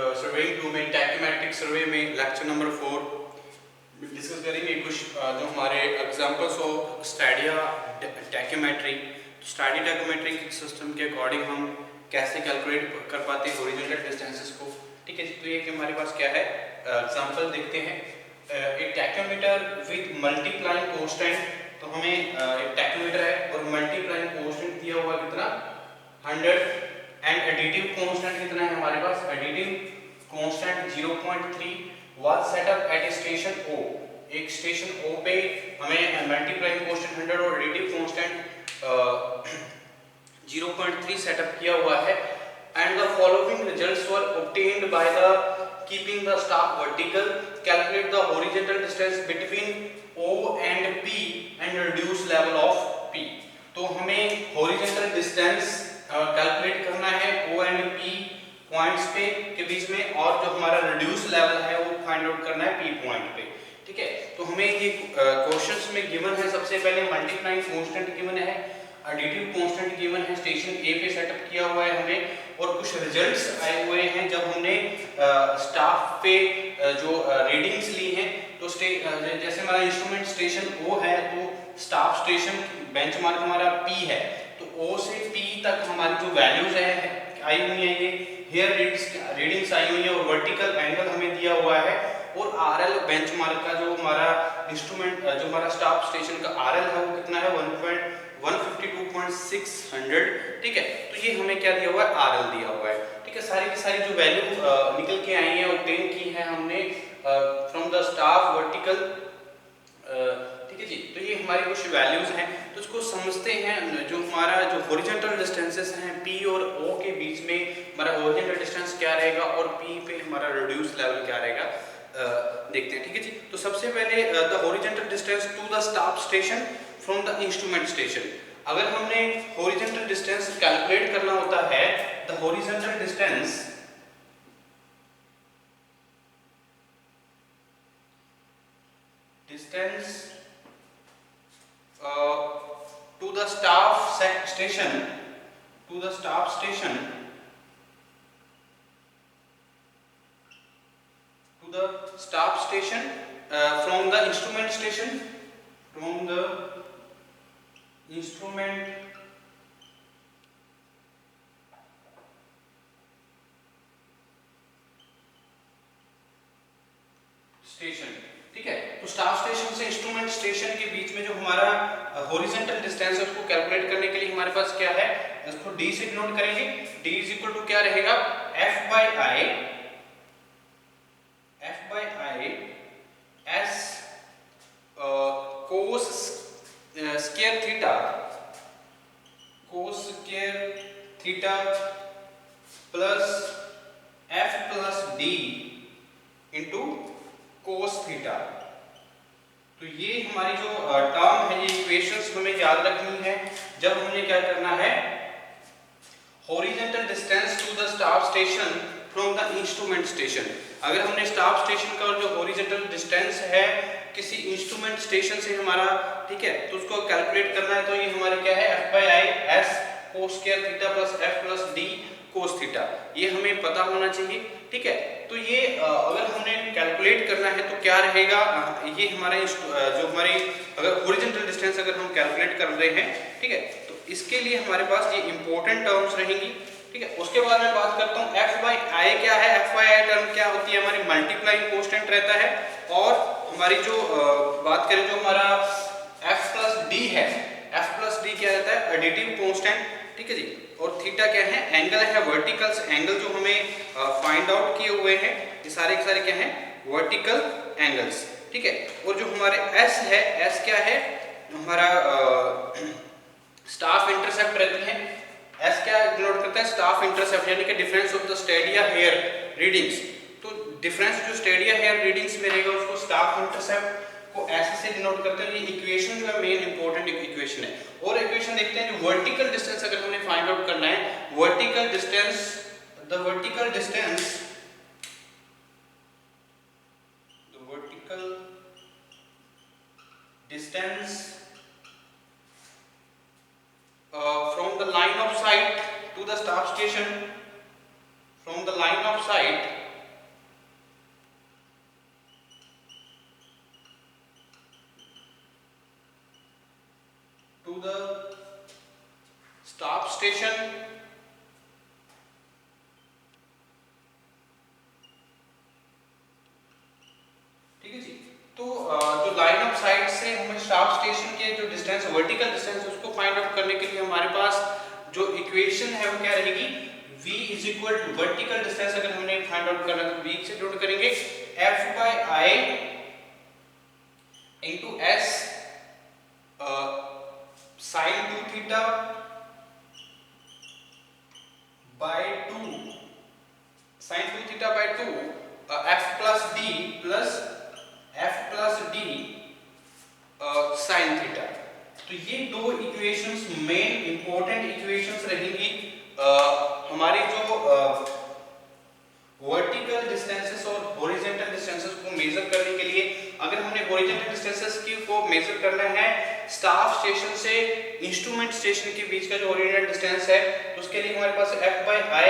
Surveying 2 में टैक्योमेट्रिक सर्वे में lecture number 4 discuss करेंगे कुछ जो हमारे examples of Stadia tacheometry. Stadia tacheometry system के अकॉर्डिंग हम कैसे कैलकुलेट कर पाते हैं हॉरिजॉन्टल डिस्टेंसेस को। ठीक है, तो ये हमारे पास क्या है, एग्जांपल देखते हैं। एक टैक्योमीटर विद मल्टीप्लाइंग कांस्टेंट, तो हमें एक टैक्योमीटर है और मल्टीप्लाइंग कांस्टेंट दिया हुआ कितना 100 एंड एडिटिव कांस्टेंट कितना है हमारे पास, additive constant 0.3 was set up at station O। एक स्टेशन O पे हमें मल्टीप्लाइंग कांस्टेंट 100 और एडिटिव कांस्टेंट 0.3 सेटअप किया हुआ है। And the following results were obtained by the keeping the staff vertical, calculate the horizontal distance between O and P and reduce level of P। तो हमें horizontal distance calculate करना है O and P points पे के बीच में, और जो हमारा रिड्यूस लेवल है वो फाइंड आउट करना है P पॉइंट पे। ठीक है, तो हमें ये क्वेश्चंस में गिवन है, सबसे पहले मल्टीप्लाइंग कांस्टेंट गिवन है, एडिटिव कांस्टेंट गिवन है, स्टेशन A पे सेटअप किया हुआ है हमें, और कुछ रिजल्ट्स आए हुए हैं जब हमने स्टाफ पे जो रीडिंग्स ली हैं। तो जैसे हमारा इंस्ट्रूमेंट स्टेशन O है, तो स्टाफ स्टेशन बेंचमार्क हमारा P है, तो O से P तक हमारी जो वैल्यूज है आई हुई है, ये हेयर रीडिंग्स आई हुई है, और वर्टिकल एंगल हमें दिया हुआ है, और RL बेंचमार्क का जो हमारा इंस्ट्रूमेंट जो हमारा स्टाफ स्टेशन का RL है वो कितना है 152.600। ठीक है, तो ये हमें क्या दिया हुआ है, RL दिया हुआ है। ठीक है, सारी की सारी जो वैल्यू निकल के आई है ऑब्टेन की है हमने फ्रॉम द स्टाफ वर्टिकल। ठीक है जी, तो ये हमारी कुछ वैल्यूज हैं, तो इसको समझते हैं। जो हमारा जो हॉरिजॉन्टल डिस्टेंसेस हैं P और O के बीच में हमारा हॉरिजॉन्टल डिस्टेंस क्या रहेगा और P पे हमारा रिड्यूस लेवल क्या रहेगा, देखते हैं। ठीक है जी, तो सबसे पहले the horizontal distance to the staff station from the instrument station. अगर हमने हॉरिजॉन्टल डिस्टेंस कैलकुलेट करना होता है, the horizontal distance to the staff station to the staff station to the staff station from the instrument station from the instrument station. ठीक है, तो staff station से instrument station के बीच में जो हमारा हॉरिजॉन्टल डिस्टेंस है उसको कैलकुलेट करने के लिए हमारे पास क्या है, इसको D से डिनोट करेंगे। D इज इक्वल टू क्या रहेगा, F by I S cos square theta plus F plus D into cos theta. तो ये हमारी जो टर्म है, ये इक्वेशंस हमें याद रखनी है जब हमने क्या करना है, horizontal distance to the staff station from the instrument station. अगर हमने स्टाफ स्टेशन का जो हॉरिजॉन्टल डिस्टेंस है किसी इंस्ट्रूमेंट स्टेशन से हमारा, ठीक है, तो उसको कैलकुलेट करना है, तो ये हमारे क्या है, F by I S cos square theta plus F plus D cos theta, ये हमें पता होना चाहिए। ठीक है, तो ये अगर हमने कैलकुलेट करना है तो क्या रहेगा, ये हमारा जो हमारी अगर हॉरिजॉन्टल डिस्टेंस अगर हम कैलकुलेट कर रहे हैं, ठीक है, तो इसके लिए हमारे पास ये इंपॉर्टेंट टर्म्स रहेंगी। ठीक है, उसके बाद मैं बात करता हूँ F बाय I क्या है। F बाय I टर्म क्या होती है, हमारी मल्टीप्लाइंग कांस्टेंट रहता है, और हमारी जो बात करें जो हमारा F प्लस D है, F प्लस D क्या रहता है, एडिटिव कांस्टेंट। ठीक है जी, और थीटा क्या है, एंगल है, वर्टिकल्स एंगल जो हमें फाइंड आउट किए हुए हैं, ये सारे के सारे क्या हैं, वर्टिकल एंगल्स। ठीक है, और जो हमारे S है, S क्या है, हमारा स्टाफ इंटरसेप्ट रहती है। S क्या डिनोट करता है, स्टाफ इंटरसेप्ट, यानी कि difference of the stadia hair readings. तो डिफरेंस जो स्टेडिया हेयर रीडिंग्स में रहेगा उसको स्टाफ इंटरसेप्ट को ऐसे से डिनोट करते हैं। ये इक्वेशन जो है मेन इंपॉर्टेंट इक्वेशन है। और इक्वेशन देखते हैं, जो वर्टिकल डिस्टेंस अगर हमें फाइंड आउट करना है, vertical distance, the vertical distance from the line of sight to the staff station, from the line of sight जो लाइन ऑफ साइट से हमें स्टाफ स्टेशन के जो डिस्टेंस वर्टिकल डिस्टेंस उसको फाइंड आउट करने के लिए हमारे पास जो इक्वेशन है वो क्या रहेगी, v is equal to vertical distance अगर हमने फाइंड आउट करना है तो v से डिनोट करेंगे f by i into s sin 2 theta by 2 sin 2 theta by 2 f plus d sin theta. तो ये दो इक्वेशंस मेन इंपॉर्टेंट इक्वेशंस रहेंगी हमारे जो वर्टिकल डिस्टेंसेस और हॉरिजॉन्टल डिस्टेंसेस को मेजर करने के लिए। अगर हमने हॉरिजॉन्टल डिस्टेंसेस को मेजर करना है स्टाफ स्टेशन से इंस्ट्रूमेंट स्टेशन के बीच का जो हॉरिजॉन्टल डिस्टेंस है तो उसके लिए हमारे पास f by i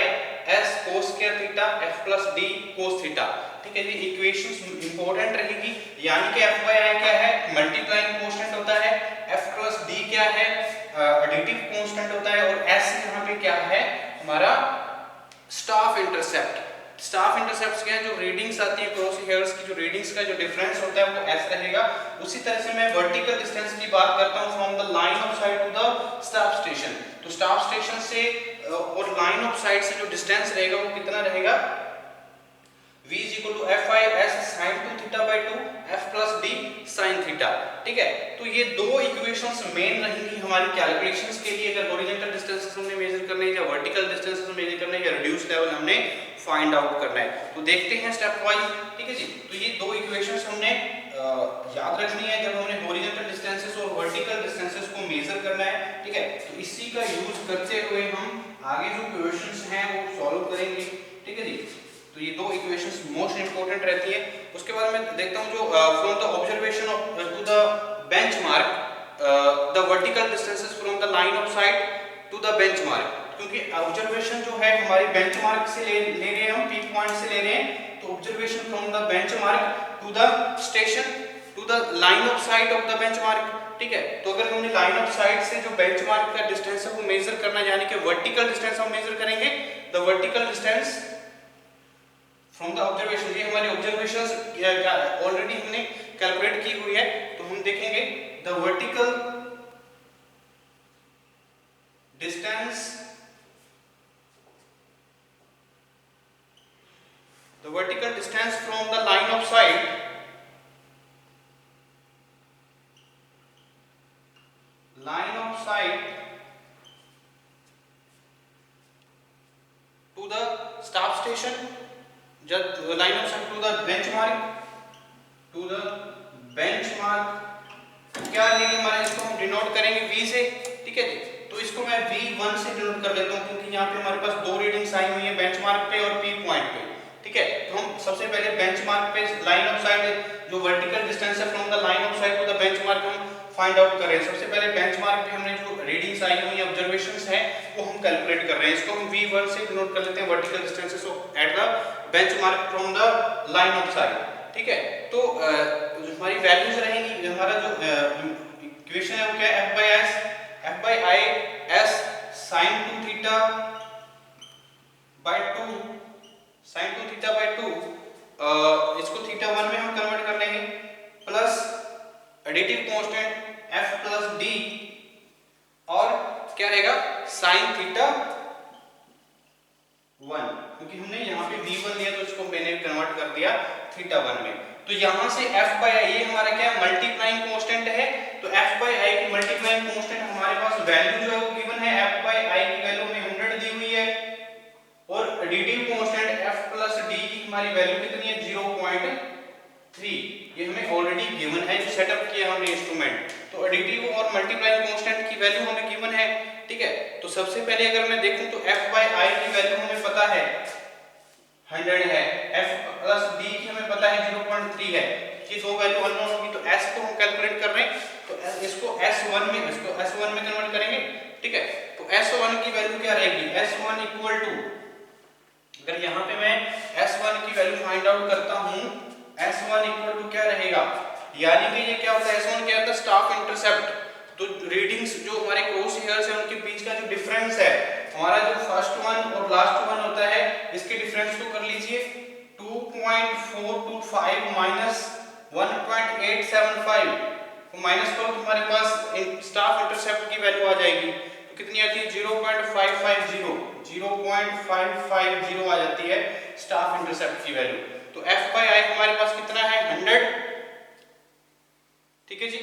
s cos square theta f plus d cos theta. ठीक है, ये इक्वेशंस इंपॉर्टेंट रहेगी। यानी कि f बाय i क्या है, मल्टीप्लाइंग कांस्टेंट होता है, f प्लस d क्या है, एडिटिव कांस्टेंट होता है, और s यहाँ पे क्या है हमारा स्टाफ इंटरसेप्ट। स्टाफ इंटरसेप्ट्स क्या है, जो रीडिंग्स आती है क्रॉस हेयर्स की जो रीडिंग्स का जो डिफरेंस होता है वो s रहेगा। उसी तरह से मैं वर्टिकल डिस्टेंस की बात करता हूं from the line of sight to the staff station. तो स्टाफ स्टेशन से और लाइन ऑफ साइट से जो डिस्टेंस रहेगा वो कितना रहेगा, v is equal to f i s sin 2 theta by 2 f plus d sin theta. ठीक है, तो ये दो इक्वेशंस मेन रहेंगी हमारी कैलकुलेशंस के लिए अगर हॉरिजॉन्टल डिस्टेंसेस हमने मेजर करने हैं या वर्टिकल डिस्टेंसेस मेजर करने हैं या रिड्यूस लेवल हमने फाइंड आउट करना है। तो देखते हैं स्टेप वाइज। ठीक है जी, तो ये दो इक्वेशंस हमने याद रखनी है जब हमने हॉरिजॉन्टल डिस्टेंसेस और वर्टिकल डिस्टेंसेस को मेजर करना है। ठीक है, तो इसी का यूज करते हुए हम आगे जो क्वेश्चंस हैं वो सॉल्व करेंगे। ठीक है जी, तो ये दो इक्वेशंस मोस्ट इंपोर्टेंट रहती है। उसके बाद मैं देखता हूं जो from the observation of to the benchmark the vertical distances from the line of sight to the benchmark. क्योंकि ऑब्जर्वेशन जो है हमारी बेंचमार्क से ले रहे हैं हम, पी पॉइंट से ले रहे हैं, तो observation from the benchmark to the station to the line of sight of the benchmark. ठीक है, तो अगर हमने लाइन ऑफ साइट से जो बेंचमार्क का डिस्टेंस है वो मेजर करना है, यानी कि वर्टिकल डिस्टेंस हम मेजर करेंगे, the vertical distance from the observation. ये हमारी ऑब्जर्वेशंस ऑलरेडी हमने कैलकुलेट की हुई है, तो हम देखेंगे the vertical distance from the line of sight to the staff station, line of sight to the benchmark क्या लेंगे हमारे, इसको हम डिनोट करेंगे v से। ठीक है जी, तो इसको मैं v1 से डिनोट कर लेता हूं क्योंकि यहाँ पे हमारे पास दो रीडिंग्स आई हुई है बेंचमार्क पे और p पॉइंट पे। ठीक है, तो हम सबसे पहले बेंचमार्क पे लाइन ऑफ साइट जो वर्टिकल डिस्टेंस है from the line of sight to the benchmark हम फाइंड आउट कर रहे हैं। सबसे पहले बेंचमार्क पे हमने जो रीडिंग्स आई हुई है ऑब्जर्वेशंस है वो हम कैलकुलेट कर रहे हैं। इसको हम v1 से डिनोट कर लेते हैं, vertical distances at the benchmark from the line of sight. ठीक है, तो जो हमारी वैल्यूज रहेंगी, हमारा जो इक्वेशन है वो क्या है, f by i s sin 2 theta by 2 sin 2 theta by 2 इसको थीटा 1 में हम कन्वर्ट कर लेंगे, plus additive constant f plus d और क्या रहेगा sin थीटा 1, क्योंकि हमने यहाँ पे v1 लिया तो इसको मैंने कन्वर्ट कर दिया थीटा 1 में। तो यहाँ से f by i ये हमारा क्या मल्टीप्लाइंग कांस्टेंट है, तो f by i की मल्टीप्लाइंग कांस्टेंट हमारे पास वैल्यू जो है वो गिवन है, f by i की वैल्यू हमें 100 दी हुई है और additive constant f plus d की हमारी वैल्यू कितनी है 0.3, ये हमें ऑलरेडी गिवन है जो सेटअप किया हमने इंस्ट्रूमेंट। तो एडिटिव और मल्टीप्लाइंग कांस्टेंट की वैल्यू हमें गिवन है। ठीक है, तो सबसे पहले अगर मैं देखूं तो f by i की वैल्यू हमें पता है 100 है, f प्लस d की हमें पता है 0.3 है, ये दो वैल्यू अननोन होगी, तो s को हम कैलकुलेट कर रहे हैं, तो इसको s1 में कन्वर्ट करेंगे। ठीक है, तो s1 की वैल्यू क्या रहेगी, s1 इक्वल टू, अगर यहाँ पे मैं s1 की वैल्यू फाइंड आउट करता हूँ, s1 इक्वल टू क्या रहेगा, यानी कि ये क्या होता है, s1 क्या होता है स्टाफ इंटरसेप्ट। तो रीडिंग्स जो हमारे क्रॉस हेयर्स है उनके बीच का जो डिफरेंस है, हमारा जो फर्स्ट वन और लास्ट वन होता है, इसके डिफरेंस को कर लीजिए 2.425 माइनस 1.875 को माइनस करो तो हमारे पास स्टाफ इंटरसेप्ट की वैल्यू आ जाएगी, तो कितनी आती है 0.550 आ जाती है स्टाफ इंटरसेप्ट की वैल्यू। तो F बाई आई हमारे पास कितना है 100, ठीक है जी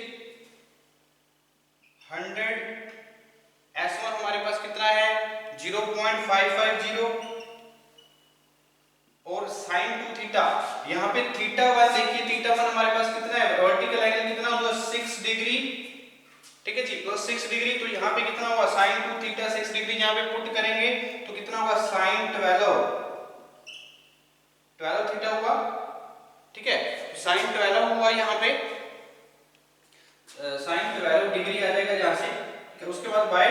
100। S1 हमारे पास कितना है 0.550 और साइन टू थीटा, यहाँ पे थीटा वन देखिए, थीटा वन हमारे पास कितना है वर्टिकल एंगल कितना होगा 6 डिग्री, ठीक है जी प्लस 6 डिग्री, तो यहाँ पे कितना होगा साइन टू थीटा 6 डिग्री यहाँ पे पुट करेंगे तो कितना होगा साइन 12 थीटा होगा, ठीक है साइन 12 हुआ यहाँ पे, साइन 12 डिग्री आ जाएगा यहाँ से, उसके बाद बाय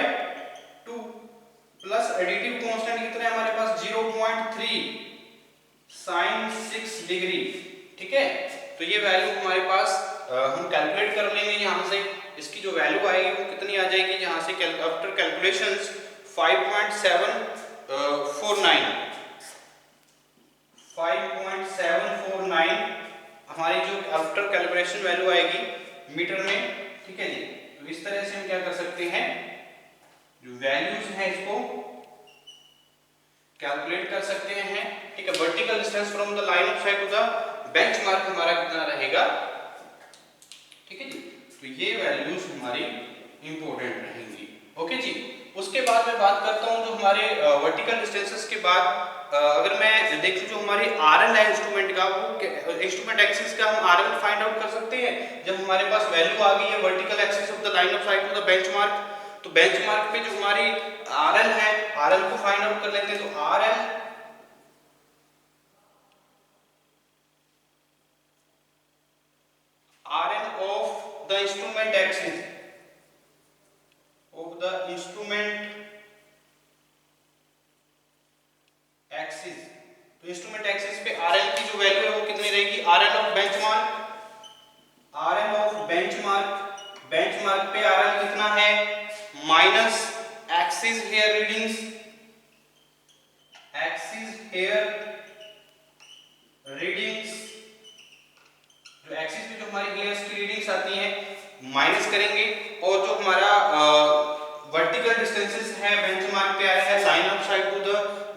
2 प्लस एडिटिव कांस्टेंट कितना है हमारे पास 0.3 साइन 6 डिग्री, ठीक है। तो ये वैल्यू हमारे पास हम कैलकुलेट कर लेंगे यहाँ से, इसकी जो वैल्यू आएगी वो कितनी आ जाएगी यहाँ से आफ्टर कैलकुलेशंस 5.749 हमारी जो आफ्टर कैलकुलेशन वैल्यू आएगी मीटर में, ठीक है जी। तो इस तरह से हम क्या कर सकते हैं जो वैल्यूज हैं इसको कैलकुलेट कर सकते हैं, ठीक है। Vertical distance from the line of sight to the benchmark हमारा कितना रहेगा, ठीक है जी। तो ये वैल्यूज हमारी इंपॉर्टेंट रहेंगी, ओके जी। उसके बाद मैं बात करता हूं जो हमारे वर्टिकल डिस्टेंसेस के बाद अगर मैं देखूं जो हमारे आरएल है इंस्ट्रूमेंट का, वो इंस्ट्रूमेंट एक्सिस का हम आरएल फाइंड आउट कर सकते हैं जब हमारे पास वैल्यू आ गई है vertical axis of the line of sight to the benchmark. तो बेंचमार्क पे जो हमारी आरएल है, आरएल को फाइंड आउट कर लेते हैं। तो RL of the instrument axis तो इंस्ट्रूमेंट एक्सिस पे आरएल की जो वैल्यू है वो कितनी रहेगी, आरएल ऑफ बेंचमार्क पे आरएल कितना है माइनस एक्सिस हेयर रीडिंग्स, जो एक्सिस पे जो हमारी हेयर्स की रीडिंग्स आती हैं माइनस करेंगे, और जो हमारा वर्टिकल डिस्टेंसेस है बेंचमार्क पे आया है line of sight to the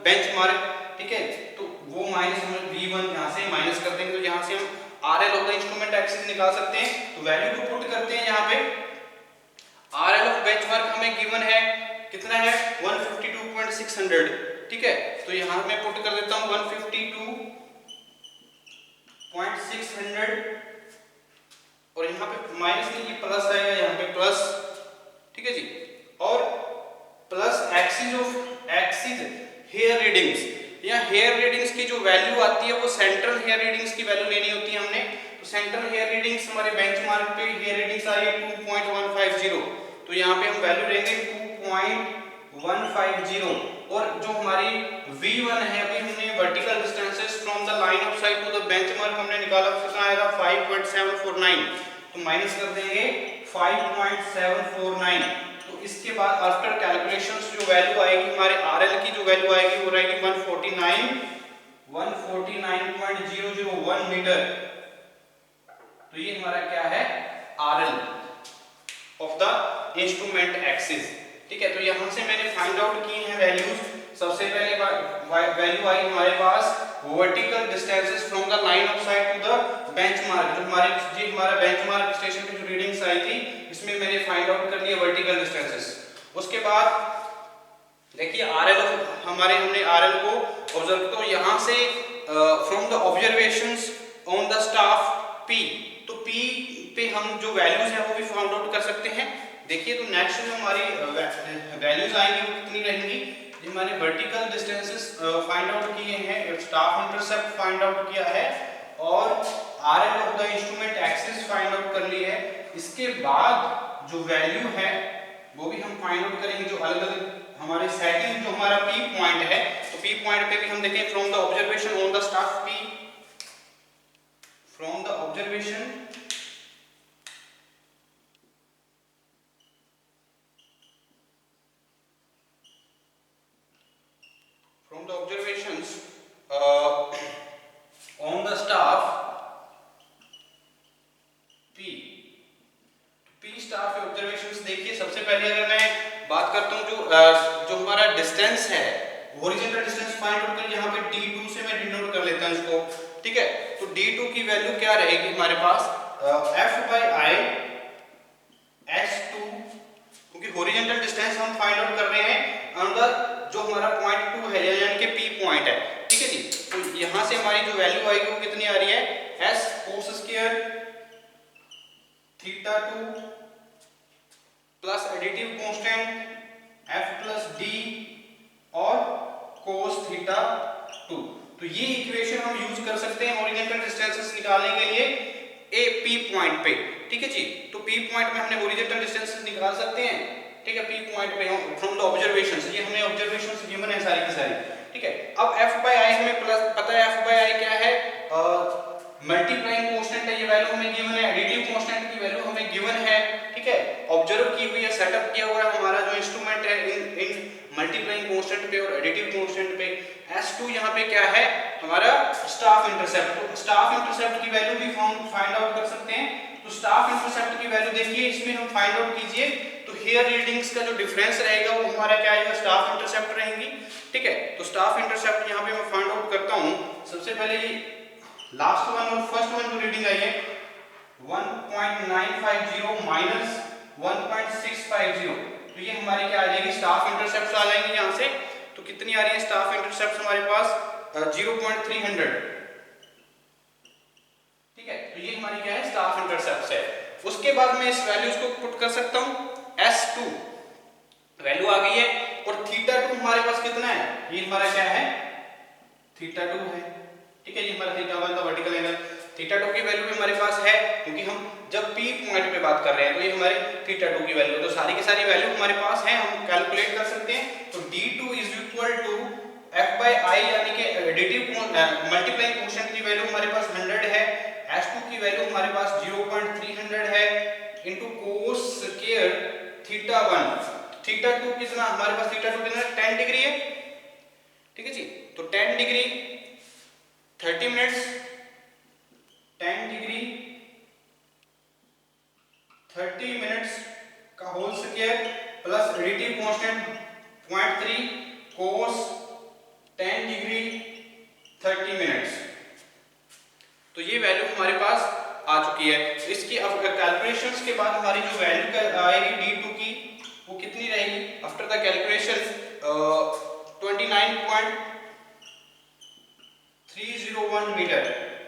benchmark, ठीक है। तो वो माइनस हम v1 यहां से माइनस कर देंगे, तो यहां से हम RL of the instrument axis निकाल सकते हैं। तो वैल्यू को पुट करते हैं यहां पे, RL ऑफ बेंचमार्क हमें गिवन है कितना है 152.600, ठीक है। तो यहां मैं पुट कर देता हूं 152.600 और यहाँ पे माइनस नहीं ये प्लस आएगा यहाँ पे प्लस, ठीक है जी। और प्लस एक्सिस हेयर रीडिंग्स, या हेयर रीडिंग्स की जो वैल्यू आती है वो सेंट्रल हेयर रीडिंग्स की वैल्यू लेनी होती है हमने। तो सेंट्रल हेयर रीडिंग्स हमारे बेंचमार्क पे हेयर रीडिंग्स आ रही है 2.150, तो यहाँ पे हम वैल्यू लेंगे 2.150, और जो हमारी v1 है अभी हमने vertical distances from the line of sight to the benchmark हमने निकाला, कितना आएगा 5.749, तो माइनस कर देंगे 5.749। तो इसके बाद आफ्टर कैलकुलेशंस जो वैल्यू आएगी हमारे RL की जो वैल्यू आएगी वो रहेगी 149.001 मीटर। तो ये हमारा क्या है RL of the instrument axis, ठीक है। तो यहां से मैंने फाइंड आउट किए हैं वैल्यूज। सबसे पहले वैल्यू आई हमारे पास vertical distances from the line of sight to the benchmark, जो हमारा बेंचमार्क स्टेशन पे जो रीडिंग्स आई थी इसमें मैंने फाइंड आउट कर लिया वर्टिकल डिस्टेंसेस। उसके बाद देखिए हमने RL को ऑब्जर्व, तो यहां से from the observations on the staff P, तो P पे हम जो वैल्यूज हैं वो भी फाइंड आउट कर सकते हैं। देखिए तो नेक्स्ट जो हमारी वैल्यूज आएंगी वो कितनी रहेंगी, जो मैंने वर्टिकल डिस्टेंसेस फाइंड आउट किए हैं, स्टाफ इंटरसेप्ट फाइंड आउट किया है, और RL of the instrument axis find out कर ली है। इसके बाद जो वैल्यू है वो भी हम फाइंड आउट करेंगे, जो अलग अलग हमारे सेकंड जो हमारा P पॉइंट है, तो P पॉइंट पे भी हम देखें from the observation on the staff P, from the observation on the staff जो हमारा डिस्टेंस है हॉरिजॉन्टल डिस्टेंस फाइंड आउट कर, यहाँ पे d2 से मैं डिनोट कर लेता हूँ इसको, ठीक है। तो d2 की वैल्यू क्या रहेगी हमारे पास, f/i s2, क्योंकि हॉरिजॉन्टल डिस्टेंस हम फाइंड आउट कर रहे हैं अंदर जो हमारा पॉइंट 2 है यानी कि p पॉइंट है, ठीक है जी। तो यहाँ से हमारी जो वैल्यू आएगी वो कितनी आ रही है, s cos square theta 2 plus additive constant f plus d और cos थीटा 2। तो ये इक्वेशन हम यूज कर सकते हैं हॉरिजॉन्टल डिस्टेंसेस निकालने के लिए ए पी पॉइंट पे, ठीक है जी। तो पी पॉइंट में हमने हॉरिजॉन्टल डिस्टेंसेस निकाल सकते हैं, ठीक है। पी पॉइंट पे हम फ्रॉम द ऑब्जर्वेशंस, ये हमें ऑब्जर्वेशंस गिवन है सारी की सारी, ठीक है। अब f/i हमें प्लस पता है, f/i क्या है, मल्टीप्लाइंग कांस्टेंट है, ये वैल्यू हमें गिवन है, एडिटिव कांस्टेंट की वैल्यू हमें गिवन है, ठीक है। ऑब्जर्व की हुई है, सेटअप किया हुआ है हमारा जो इंस्ट्रूमेंट है इन मल्टीप्लाइंग कांस्टेंट पे और एडिटिव कांस्टेंट पे। s2 यहाँ पे क्या है हमारा स्टाफ इंटरसेप्ट, तो स्टाफ इंटरसेप्ट की वैल्यू भी हम फाइंड आउट कर सकते हैं। तो स्टाफ इंटरसेप्ट की वैल्यू देखिए इसमें हम फाइंड आउट कीजिए, तो हेयर रीडिंग्स का जो डिफरेंस रहेगा वो हमारा क्या आएगा, स्टाफ इंटरसेप्ट रहेंगी, ठीक है। तो स्टाफ इंटरसेप्ट यहाँ पे मैं फाइंड आउट करता हूँ। सबसे पहले लास्ट वन और फर्स्ट वन जो रीडिंग आई है 1.950 माइनस 1.650, तो ये हमारी क्या आ जाएगी, स्टाफ इंटरसेप्ट आ जाएंगे यहाँ से। तो कितनी आ रही है स्टाफ इंटरसेप्ट हमारे पास 0.300, ठीक है। तो ये हमारी क्या है स्टाफ इंटरसेप्ट है। उसके बाद मैं इस वैल्यूज को पुट कर सकता हूँ, s2 वैल्यू आ गई है और थीटा 2 हमारे पास कितना है, ये हमारा क्या है थीटा 2 है, ठीक है। ये हमारा थीटा 1 का वर्टिकल एंगल, थीटा 2 की वैल्यू भी हमारे पास है क्योंकि हम जब p पॉइंट पे बात कर रहे हैं तो ये हमारे थीटा 2 की वैल्यू, तो सारी की सारी वैल्यू हमारे पास है, हम कैलकुलेट कर सकते हैं। तो d2 is equal to f/i यानी कि एडिटिव मल्टीप्लाइंग कांस्टेंट की वैल्यू हमारे पास 100 है, s2 की वैल्यू हमारे पास 0.300 है into cos square theta 1, theta 2 कितना हमारे पास, थीटा 2 कितना 10 डिग्री है, ठीक है जी। तो 10 डिग्री 30 मिनट्स, 10 डिग्री 30 मिनट्स का whole square plus additive constant 0.3 cos 10 degree 30 minutes, तो ये वैल्यू हमारे पास आ चुकी है। इसकी अब कैलकुलेशंस के बाद हमारी जो वैल्यू आएगी d2 की वो कितनी रहेगी, आफ्टर द कैलकुलेशन 29.301 मीटर,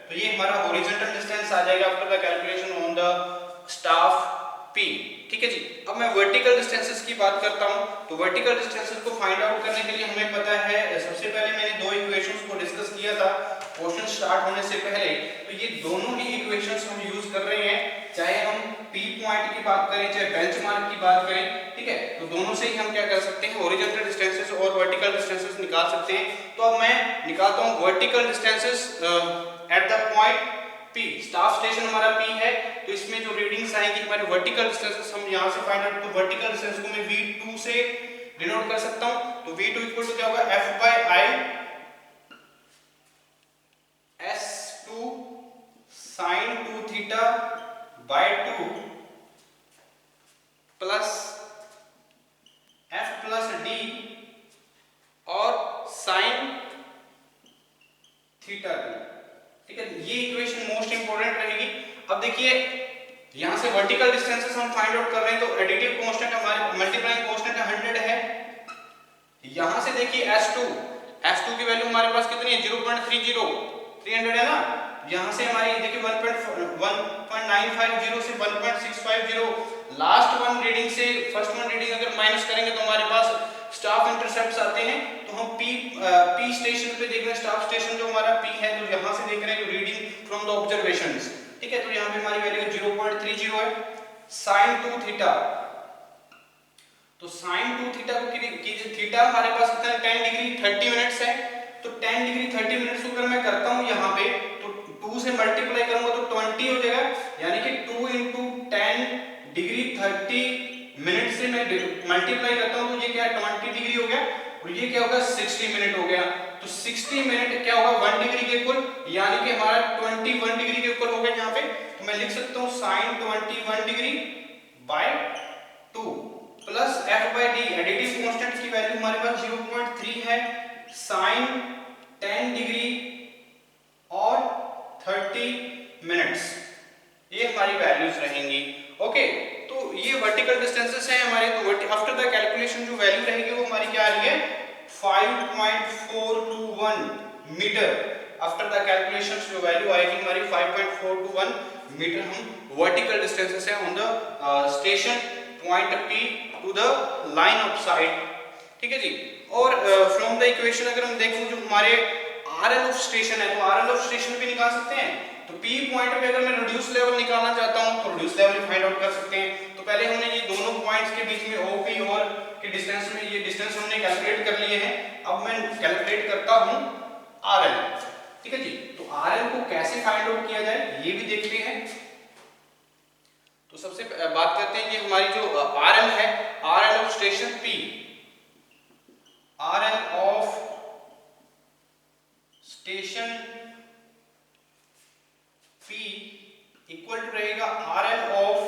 तो ये हमारा हॉरिजॉन्टल डिस्टेंस आ जाएगा after the calculation on the staff P, ठीक है जी। अब मैं वर्टिकल डिस्टेंसेस की बात करता हूं। तो वर्टिकल डिस्टेंसेस को फाइंड आउट करने के लिए हमें पता है, सबसे पहले मैंने दो इक्वेशंस को डिस्कस किया था क्वेश्चन स्टार्ट होने से पहले, तो ये दोनों ही इक्वेशंस हम यूज कर रहे हैं, चाहे हम P पॉइंट की बात करें चाहे बेंचमार्क की बात करें, ठीक है। तो दोनों से ही हम क्या कर सकते हैं, हॉरिजॉन्टल डिस्टेंसेस और वर्टिकल डिस्टेंसेस निकाल सकते हैं। तो अब मैं निकालता हूं vertical distances at the point P, staff station हमारा P है, तो इसमें जो रीडिंग्स आएंगी हमारे वर्टिकल डिस्टेंसेस हम यहां से फाइंड आउट, तो वर्टिकल डिस्टेंस को मैं V2 से डिनोट कर सकता हूं। तो V2 इक्वल टू क्या होगा, f/i s2 sin 2 theta by 2 plus f plus d और sin थीटा 2, ठीक है। ये इक्वेशन मोस्ट इंपोर्टेंट रहेगी। अब देखिए यहां से वर्टिकल डिस्टेंसेस हम फाइंड आउट कर रहे हैं, तो एडिटिव कांस्टेंट हमारे मल्टीप्लाइंग कांस्टेंट 100 है। यहां से देखिए s2 की वैल्यू हमारे पास कितनी है 0.30, 300 है ना। यहां से हमारी देखिए 1.950 से 1.650, लास्ट वन रीडिंग से फर्स्ट वन रीडिंग अगर माइनस करेंगे तो हमारे पास स्टाफ इंटरसेप्ट्स आते हैं। तो हम P स्टेशन पे देख रहे हैं, स्टाफ स्टेशन जो हमारा P है, तो यहां से देख रहे हैं जो रीडिंग फ्रॉम द ऑब्जर्वेशंस, ठीक है। तो यहां पे हमारी वैल्यू 0.30 है। sin 2 थीटा, तो sin 2 थीटा को कीजिए, थीटा हमारे पास कितना है 10 डिग्री 30 मिनट्स है। तो 10 डिग्री 30 मिनट्स को अगर मैं करता हूं यहां पे, तो 2 से मल्टीप्लाई करूंगा तो 20 हो जाएगा, यानी कि 2 × 10 डिग्री 30 मिनट से मैं मल्टीप्लाई करता हूं तो ये क्या है 20 डिग्री हो गया, और ये क्या होगा 60 मिनट हो गया। तो 60 मिनट क्या होगा 1 डिग्री के इक्वल, यानी कि हमारा 21 डिग्री के इक्वल हो गया यहाँ पे। तो मैं लिख सकता हूँ sin 21 degree by 2, plus F by D, additive constant की वैल्यू हमारे पास 0.3 है, साइन 10 डिग्री और 30 मिनट्स, ये हमारी वैल्यूज रहेंगी। ओके, तो ये वर्टिकल डिस्टेंसेस हैं हमारे। तो आफ्टर द कैलकुलेशन जो वैल्यू रहेगी वो हमारी क्या आ रही है 5.421 मीटर। आफ्टर द कैलकुलेशन जो वैल्यू आएगी हमारी 5.421 मीटर हम वर्टिकल डिस्टेंसेस है on the station point P to the line of sight. ठीक है जी। और फ्रॉम द इक्वेशन अगर हम देखें जो हमारे RL ऑफ स्टेशन है, तो RL ऑफ स्टेशन भी निकाल सकते हैं। तो P पॉइंट पे अगर मैं रिड्यूस लेवल निकालना चाहता हूं तो रिड्यूस लेवल फाइंड आउट कर सकते हैं। तो पहले हमने ये दोनों पॉइंट्स के बीच में OP और के डिस्टेंस में ये डिस्टेंस हमने कैलकुलेट कर लिए हैं। अब मैं कैलकुलेट करता हूं RL। ठीक है जी। तो RL को कैसे फाइंड आउट किया जाए ये भी देखते हैं। तो सबसे बात करते हैं कि हमारी जो RL है, RL of station P, RL of station P equal to रहेगा RL ऑफ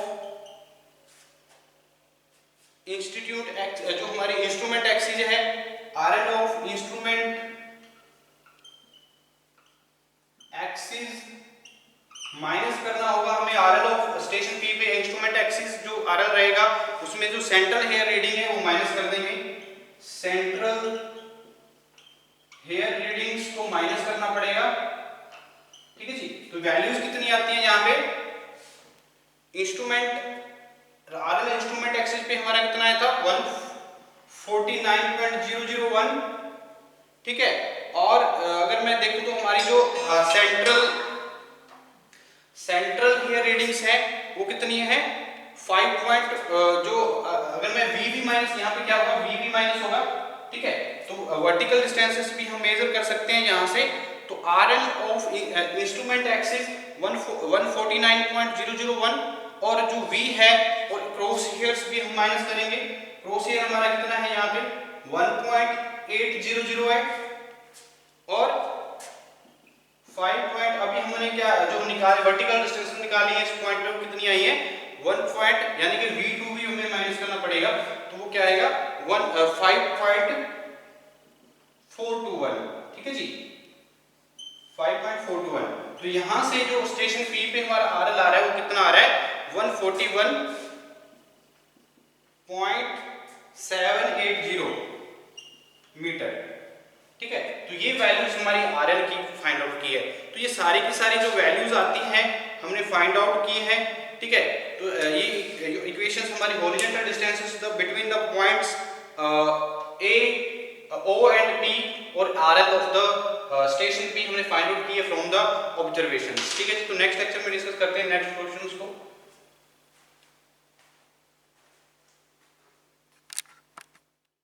इंस्टीट्यूट एक्स, जो हमारी इंस्ट्रूमेंट एक्सिस है, RL of instrument axis minus करना होगा हमें RL ऑफ स्टेशन P पे इंस्ट्रूमेंट एक्सिस जो RL रहेगा उसमें जो सेंट्रल हेयर रीडिंग है वो माइनस कर देंगे। सेंट्रल हेयर रीडिंग्स को माइनस करना पड़ेगा। ठीक है जी। तो वैल्यूज कितनी आती है यहाँ पे, इंस्ट्रूमेंट RL इंस्ट्रूमेंट एक्सिस पे हमारा कितना आया था 149.001। ठीक है। और अगर मैं देखूं तो हमारी जो सेंट्रल हेयर रीडिंग्स है वो कितनी है 5 जो अगर मैं VV माइनस, यहाँ पे क्या होगा VV माइनस होगा। ठीक है। तो वर्टिकल डिस्टेंसेस भी हम मेजर कर सकते हैं यहाँ से। तो RL ऑफ इंस्ट्रूमेंट एक्सिस 149.001 और जो V है और क्रॉस हेयर्स भी हम माइनस करेंगे। क्रॉस हेयर हमारा कितना है यहाँ पे 1.800 है और 5 अभी हमने क्या जो निकाले वर्टिकल डिस्टेंस निकाली है इस पॉइंट पे वो कितनी आई है 1 यानी कि V2 भी हमें माइनस करना पड़ेगा। तो वो क्या आएगा 5.421। ठीक है जी, 5.421। तो यहां से जो स्टेशन P पे हमारा RL आ रहा है वो कितना आ रहा है 141.780 मीटर। ठीक है। तो ये वैल्यूज हमारी RL की फाइंड आउट की है। तो ये सारी की सारी जो वैल्यूज आती हैं हमने फाइंड आउट की है। ठीक है। तो ये इक्वेशंस हमारी horizontal distances between the points A, O and P और RL of the station P हमने फाइंड आउट की है फ्रॉम द ऑब्जर्वेशंस। ठीक है। तो नेक्स्ट लेक्चर में डिस्कस करते हैं नेक्स्ट क्वेश्चंस को।